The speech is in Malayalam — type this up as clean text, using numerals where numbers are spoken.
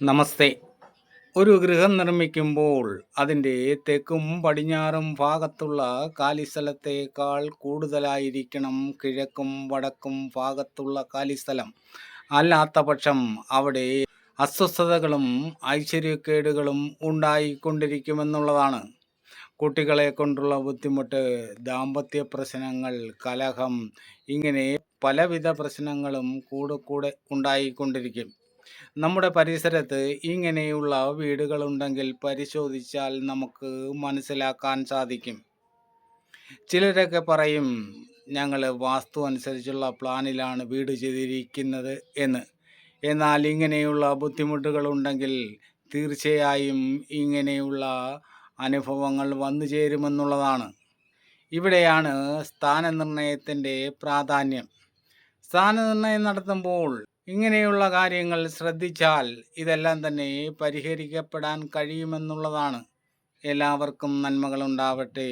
നമസ്തേ. ഒരു ഗൃഹം നിർമ്മിക്കുമ്പോൾ അതിൻ്റെ തെക്കും പടിഞ്ഞാറും ഭാഗത്തുള്ള കാലിസ്ഥലത്തേക്കാൾ കൂടുതലായിരിക്കണം കിഴക്കും വടക്കും ഭാഗത്തുള്ള കാലിസ്ഥലം. അല്ലാത്തപക്ഷം അവിടെ അസ്വസ്ഥതകളും ഐശ്വര്യക്കേടുകളും ഉണ്ടായിക്കൊണ്ടിരിക്കുമെന്നുള്ളതാണ്. കുട്ടികളെ കൊണ്ടുള്ള ബുദ്ധിമുട്ട്, ദാമ്പത്യ പ്രശ്നങ്ങൾ, കലഹം, ഇങ്ങനെ പലവിധ പ്രശ്നങ്ങളും കൂടെ കൂടെ ഉണ്ടായിക്കൊണ്ടിരിക്കും. നമ്മുടെ പരിസരത്ത് ഇങ്ങനെയുള്ള വീടുകളുണ്ടെങ്കിൽ പരിശോധിച്ചാൽ നമുക്ക് മനസ്സിലാക്കാൻ സാധിക്കും. ചിലരൊക്കെ പറയും ഞങ്ങൾ വാസ്തു അനുസരിച്ചുള്ള പ്ലാനിലാണ് വീട് ചെയ്തിരിക്കുന്നത് എന്ന്. എന്നാൽ ഇങ്ങനെയുള്ള ബുദ്ധിമുട്ടുകളുണ്ടെങ്കിൽ തീർച്ചയായും ഇങ്ങനെയുള്ള അനുഭവങ്ങൾ വന്നു ചേരുമെന്നുള്ളതാണ്. ഇവിടെയാണ് സ്ഥാനനിർണയത്തിൻ്റെ പ്രാധാന്യം. സ്ഥാനനിർണയം നടത്തുമ്പോൾ ഇങ്ങനെയുള്ള കാര്യങ്ങൾ ശ്രദ്ധിച്ചാൽ ഇതെല്ലാം തന്നെ പരിഹരിക്കപ്പെടാൻ കഴിയുമെന്നുള്ളതാണ്. എല്ലാവർക്കും നന്മകളുണ്ടാവട്ടെ.